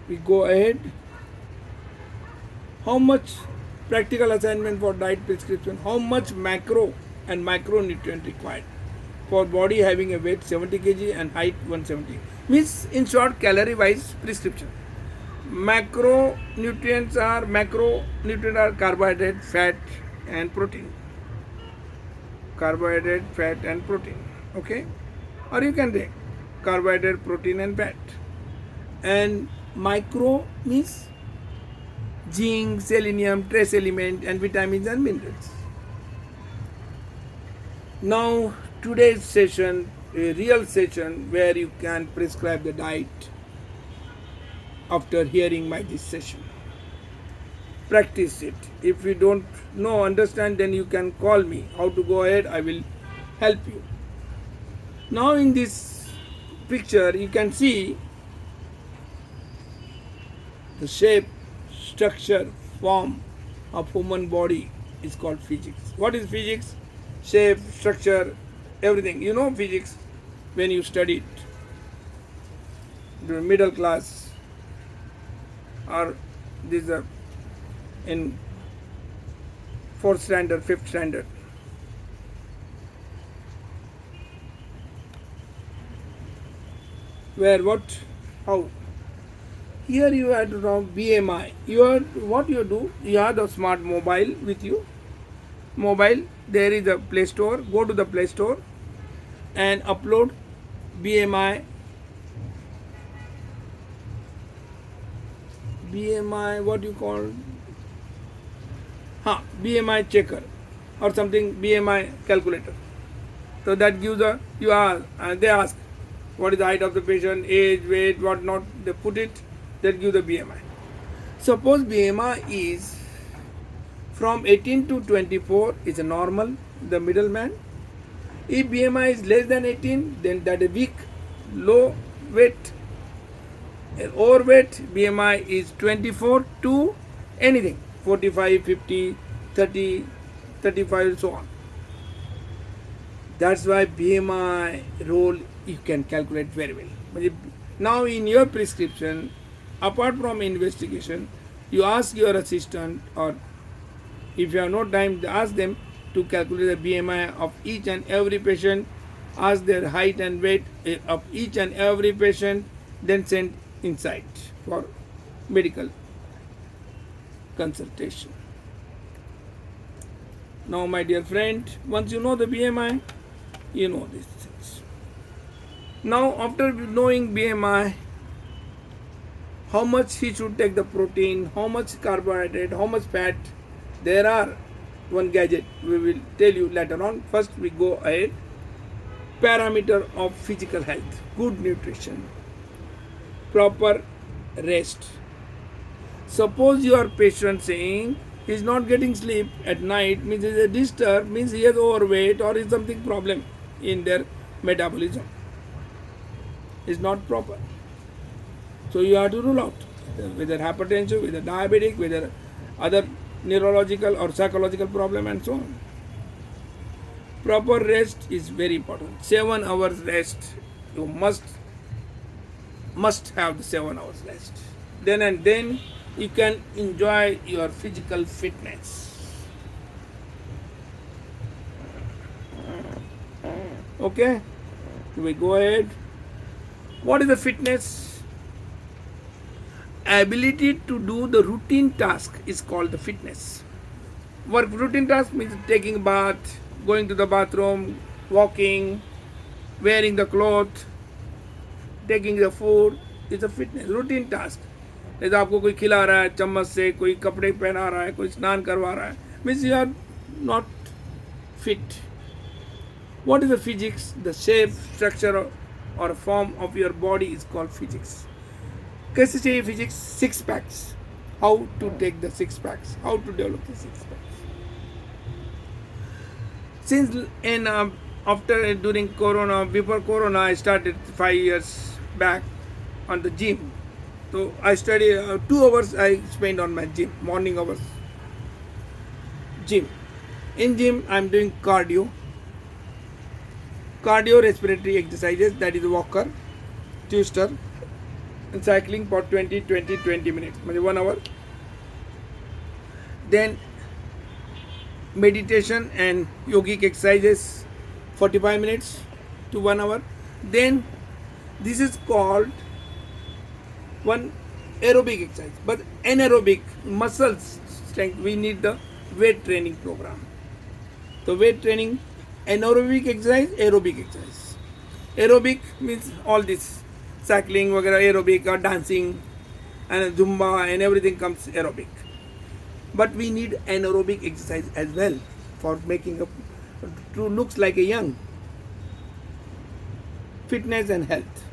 we go ahead. How much practical assignment for diet prescription? How much macro and micronutrient required for body having a weight 70 kg and height 170? Means in short, calorie wise prescription. Macronutrients are carbohydrate, fat, and protein. Carbohydrate, fat, and protein. Okay, or you can take carbohydrate, protein, and fat. And micro means zinc, selenium, trace element, and vitamins and minerals. Now, today's session, a real session where you can prescribe the diet after hearing my this session. Practice it. If you don't know, understand, then you can call me. How to go ahead, I will help you. Now, in this picture, you can see the shape, structure, form of human body is called physics. What is physics? Shape, structure, everything. You know physics when you studied the middle class or this in 4th standard, 5th standard. Where what? How? Here you have to know BMI. What you do? You have the smart mobile with you. Mobile. There is a Play Store. Go to the Play Store and upload BMI. BMI. What you call? BMI checker or something. BMI calculator. So that gives they ask what is the height of the patient, age, weight, what not. They put it. That gives the BMI. Suppose BMI is from 18 to 24 is a normal, the middleman. If BMI is less than 18, then that is weak, low weight. Overweight BMI is 24 to anything, 45, 50, 30, 35, so on. That's why BMI role you can calculate very well. But now in your prescription, apart from investigation, you ask your assistant, or if you have no time, ask them to calculate the BMI of each and every patient, ask their height and weight of each and every patient, then send inside for medical consultation. Now, my dear friend, once you know the BMI, you know these things. Now, after knowing BMI, how much he should take the protein, how much carbohydrate, how much fat. There are one gadget we will tell you later on. First we go ahead. Parameter of physical health, good nutrition, proper rest. Suppose your patient saying he is not getting sleep at night, means he is a disturb, means he has overweight or is something problem in their metabolism. Is not proper. So you have to rule out whether hypertension, whether diabetic, whether other neurological or psychological problem and so on. Proper rest is very important. 7 hours rest. You must have the 7 hours rest. Then and then you can enjoy your physical fitness. Okay? We go ahead. What is the fitness? Ability to do the routine task is called the fitness. Work routine task means taking a bath, going to the bathroom, walking, wearing the cloth, taking the food is a fitness. Routine task. जैसे आपको कोई खिला रहा है चम्मच से, कोई कपड़े पहना रहा है, कोई स्नान करवा रहा है, means you are not fit. What is the physics? The shape, structure or form of your body is called physics. कैसे चाहिए physics? 6 packs. How to take the 6 packs? How to develop the 6 packs? Since during Corona, before Corona, I started 5 years back on the gym. So I study 2 hours I spend on my gym, morning hours. Gym. In gym, I am doing cardio respiratory exercises, that is walker, twister, and cycling for 20 minutes, 1 hour. Then meditation and yogic exercises 45 minutes to 1 hour. Then this is called one aerobic exercise, but anaerobic muscle strength we need the weight training program. So weight training, anaerobic exercise, aerobic exercise. Aerobic means all this cycling, aerobic or dancing and Zumba and everything comes aerobic. But we need anaerobic exercise as well for making up to looks like a young. Fitness and health.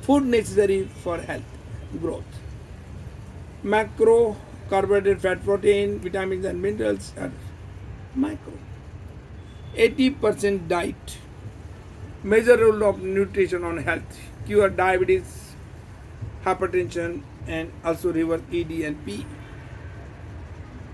Food necessary for health, growth. Macro, carbohydrate, fat, protein, vitamins and minerals are micro. 80% diet. Major role of nutrition on health. Cure diabetes, hypertension and also reverse ED and P.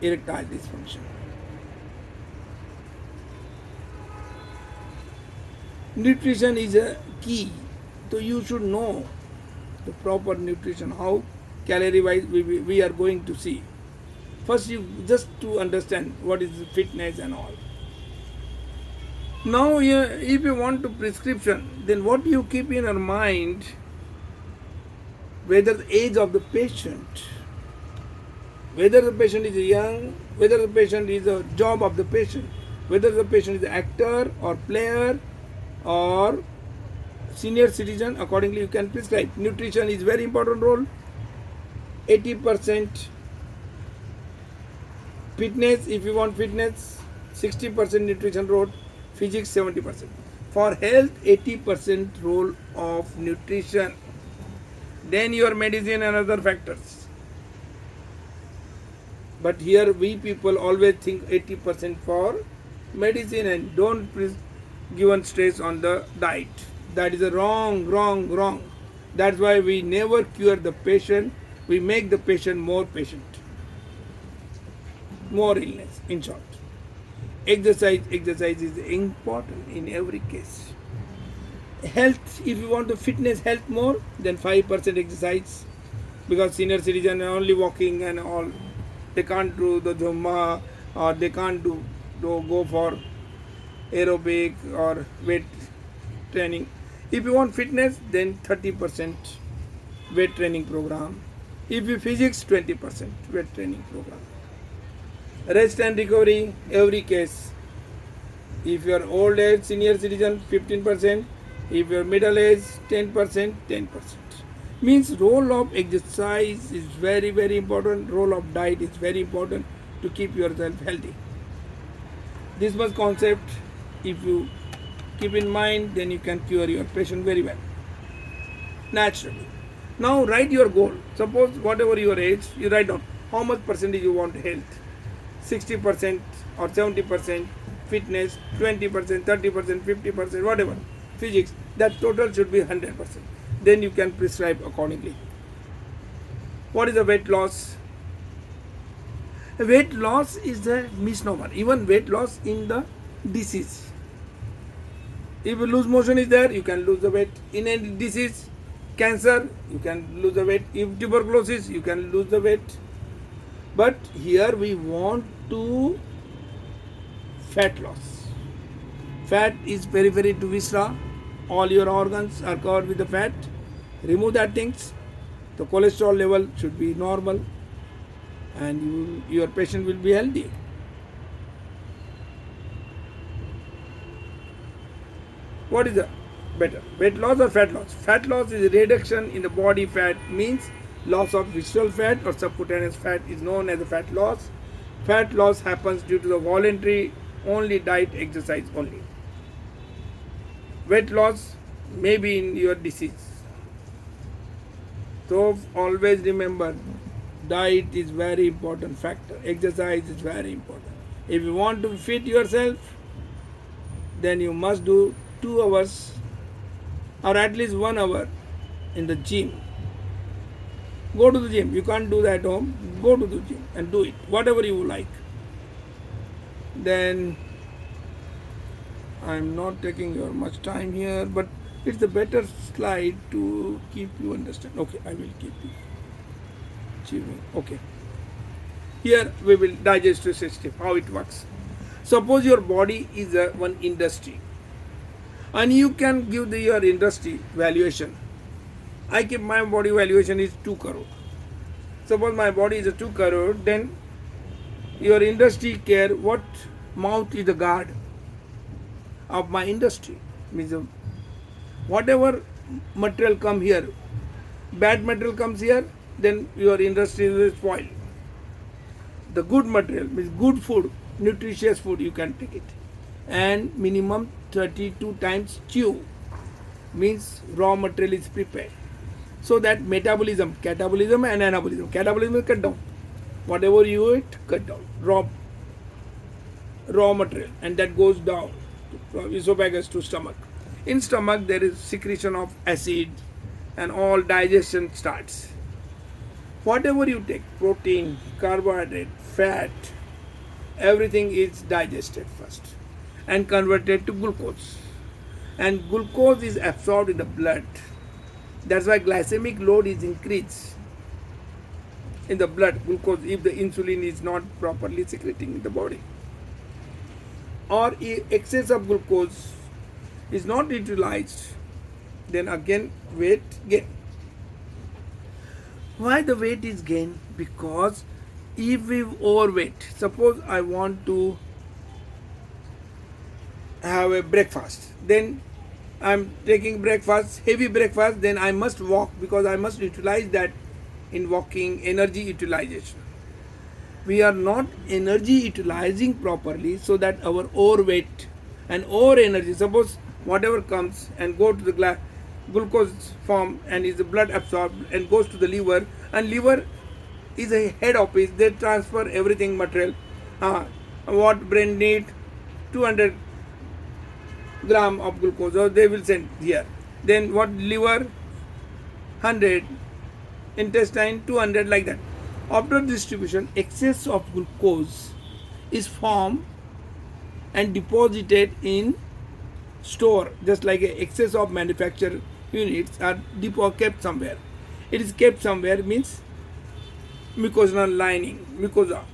Erectile dysfunction. Nutrition is a key. So you should know the proper nutrition, how calorie wise we are going to see. First you just to understand what is fitness and all. Now if you want to prescription, then what you keep in your mind, whether the age of the patient, whether the patient is young, whether the patient is a job of the patient, whether the patient is an actor or player or senior citizen, accordingly you can prescribe. Nutrition is very important role. 80% fitness, if you want fitness, 60% nutrition role, physics 70%. For health, 80% role of nutrition. Then your medicine and other factors. But here we people always think 80% for medicine and don't given stress on the diet. That is a wrong. That's why we never cure the patient. We make the patient more patient. More illness, in short. Exercise is important in every case. Health, if you want to fitness health more, then 5% exercise. Because senior citizen are only walking and all. They can't do the Zumba or they can't go for aerobic or weight training. If you want fitness, then 30% weight training program. If you physics, 20% weight training program. Rest and recovery, every case. If you are old age, senior citizen, 15%. If you are middle age, 10%, 10%. Means role of exercise is very important. Role of diet is very important to keep yourself healthy. This was concept. If you keep in mind, then you can cure your patient very well, naturally. Now write your goal. Suppose whatever your age, you write down how much percentage you want health. 60% or 70% fitness, 20%, 30%, 50%, whatever. Physics, that total should be 100%. Then you can prescribe accordingly. What is the weight loss? Weight loss is a misnomer. Even weight loss in the disease. If loose motion is there, you can lose the weight. In any disease, cancer, you can lose the weight. If tuberculosis, you can lose the weight. But here we want to fat loss. Fat is periphery to viscera. All your organs are covered with the fat. Remove that things. The cholesterol level should be normal and your patient will be healthy. What is the better? Weight loss or fat loss? Fat loss is a reduction in the body fat, means loss of visceral fat or subcutaneous fat is known as a fat loss. Fat loss happens due to the voluntary only diet exercise only. Weight loss may be in your disease. So always remember, diet is very important factor. Exercise is very important. If you want to fit yourself, then you must do 2 hours or at least 1 hour in the gym. Go to the gym. You can't do that at home. Go to the gym and do it. Whatever you like. Then I'm not taking your much time here, but It's a better slide to keep you understand. Okay, I will keep you achieving. Okay. Here we will digestive system, how it works. Suppose your body is a one industry and you can give your industry valuation. I keep my body valuation is 2 crore. Suppose my body is a 2 crore, then your industry care what mouth is the guard of my industry. Means whatever material come here, bad material comes here, then your industry will spoil. The good material means good food, nutritious food you can take it. And minimum 32 times chew means raw material is prepared. So that metabolism, catabolism and anabolism. Catabolism is cut down. Whatever you eat, cut down. Raw material, and that goes down from esophagus to stomach. In stomach there is secretion of acid and all digestion starts. Whatever you take, protein, carbohydrate, fat, everything is digested first and converted to glucose. And glucose is absorbed in the blood. That's why glycemic load is increased in the blood, glucose, if the insulin is not properly secreting in the body. Or if excess of glucose is not utilized, then again weight gain. Why the weight is gained? Because if we overweight, suppose I want to have a breakfast, then I'm taking breakfast, heavy breakfast, then I must walk because I must utilize that in walking, energy utilization. We are not energy utilizing properly, so that our overweight and over energy, suppose whatever comes and go to the glucose form and is the blood absorbed and goes to the liver, and liver is a head office, they transfer everything material. What brain need 200 gram of glucose, or they will send here. Then what liver 100, intestine 200, like that. After distribution, excess of glucose is formed and deposited in store, just like a excess of manufacture units are kept somewhere. It is kept somewhere means mucosal lining, mucosa,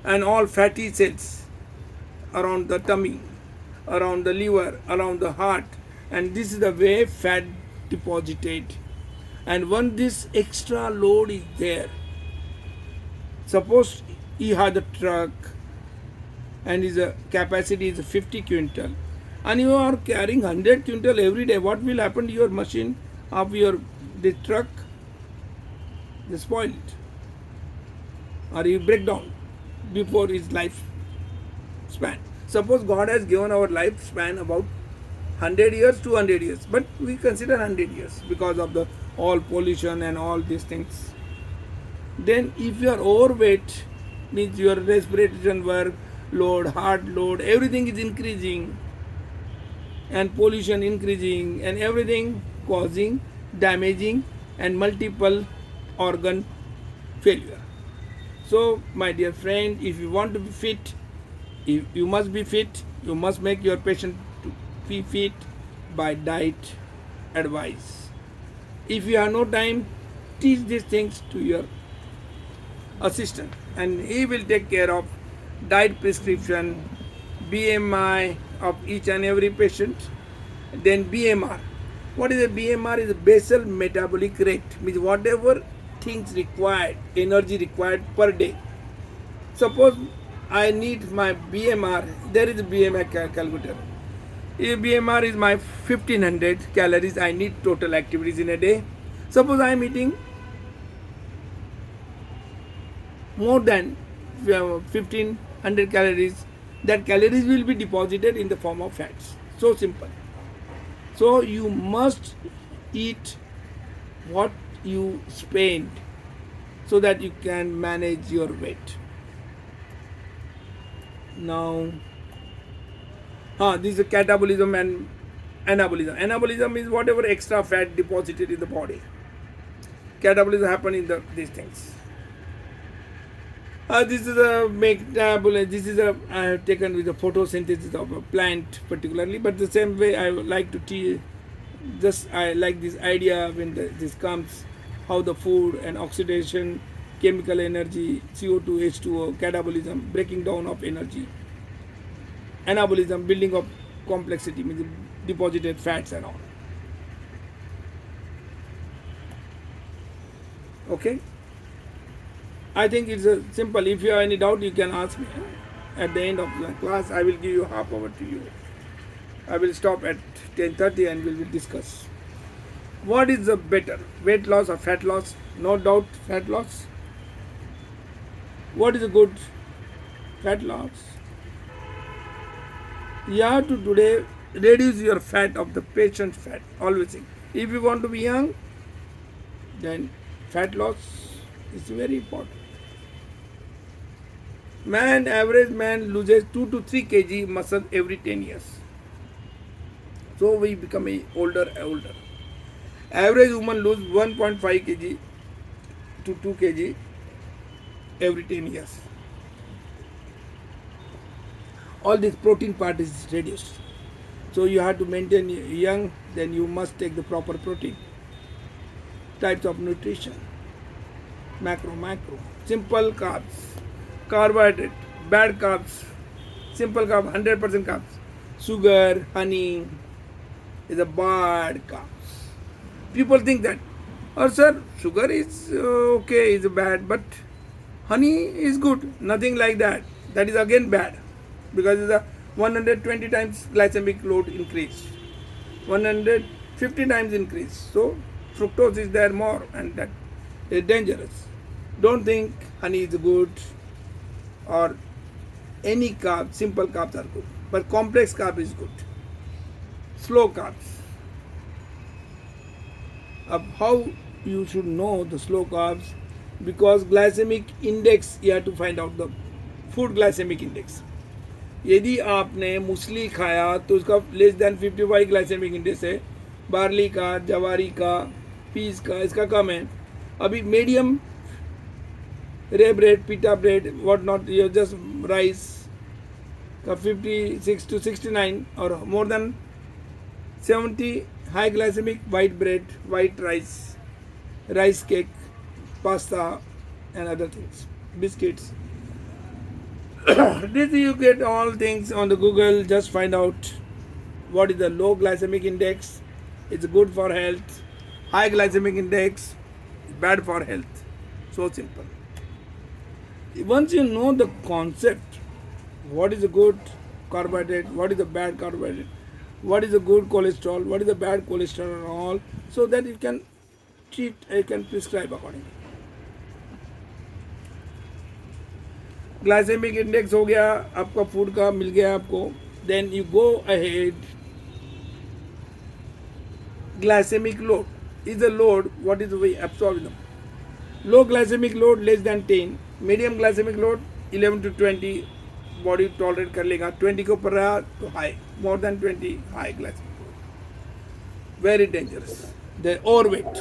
and all fatty cells around the tummy, around the liver, around the heart, and this is the way fat deposited. And when this extra load is there, suppose you have a truck and is a capacity is 50 quintal and you are carrying 100 quintal every day, what will happen to your machine of your the truck? They spoil it, or you break down before its lifespan. Suppose God has given our lifespan about 100 years, 200 years, but we consider 100 years because of the all pollution and all these things. Then if you are overweight, means your respiration work load, heart load, everything is increasing, and pollution increasing, and everything causing damaging and multiple organ failure. So my dear friend, if you want to be fit, you must be fit. You must make your patient to be fit by diet advice. If you have no time, teach these things to your assistant, and he will take care of diet prescription, BMI of each and every patient. Then BMR. What is a BMR? Is a basal metabolic rate, means whatever things required, energy required per day. Suppose I need my BMR, there is a BMI calculator. If BMR is my 1500 calories, I need total activities in a day. Suppose I am eating more than 1500 calories, that calories will be deposited in the form of fats. So simple. So you must eat what you spend so that you can manage your weight. Now, this is catabolism and anabolism. Anabolism is whatever extra fat deposited in the body. Catabolism happen in these things. This is a metabolism. This is I have taken with the photosynthesis of a plant particularly, but the same way I would like to Just I like this idea when this comes, how the food and oxidation, chemical energy, CO2, H2O, catabolism, breaking down of energy, anabolism, building of complexity, means deposited fats and all. Okay, I think it's a simple. If you have any doubt, you can ask me. At the end of the class, I will give you half hour to you. I will stop at 10:30 and we will discuss. What is the better, weight loss or fat loss? No doubt, fat loss. What is a good fat loss? You have to today reduce your fat of the patient's fat. Always think. If you want to be young, then fat loss is very important. Average man loses 2 to 3 kg muscle every 10 years. So we become older. Average woman lose 1.5 kg to 2 kg every 10 years. All this protein part is reduced. So you have to maintain young, then you must take the proper protein. Types of nutrition. Macro. Simple carbs. Carbohydrate. Bad carbs. Simple carb, 100% carbs. Sugar, honey is a bad carbs. People think that, oh sir, sugar is okay, is bad, but honey is good. Nothing like that. That is again bad, because it's a 120 times glycemic load increase, 150 times increase. So fructose is there more, and that is dangerous. Don't think honey is good or any carb. Simple carbs are good, but complex carb is good. Slow carbs. How you should know the slow carbs? Because glycemic index, you have to find out the food glycemic index. यदि आपने मूसली खाया तो उसका less than 55 glycaemic index है, barley का, जवारी का, piece का, इसका कम है. अभी मीडियम रे ब्रेड, पीटा ब्रेड, व्हाट नॉट, ये जस्ट राइस का 56 to 69 और more than 70 high glycemic white bread, white rice, rice cake, pasta and other things, biscuits. This you get all things on the Google. Just find out what is the low glycemic index. It's good for health. High glycemic index is bad for health. So simple. Once you know the concept, what is a good carbohydrate, what is a bad carbohydrate, what is a good cholesterol, what is a bad cholesterol and all, so that you can treat, you can prescribe accordingly. Glycaemic index हो गया आपका, food का मिल गया आपको, then you go ahead. Glycaemic load is a load what is we absorb. Low glycaemic load less than 10, medium glycaemic load 11 to 20 body tolerate कर लेगा. 20 के ऊपर रहा तो high, more than 20 high glycaemic load, very dangerous. The overweight.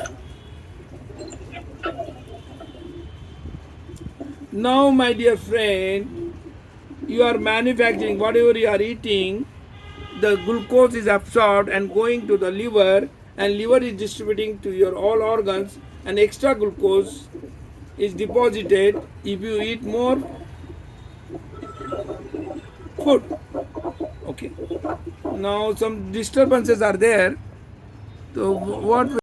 Now, my dear friend, you are manufacturing whatever you are eating, the glucose is absorbed and going to the liver, and liver is distributing to your all organs, and extra glucose is deposited if you eat more food. Okay. Now some disturbances are there. So what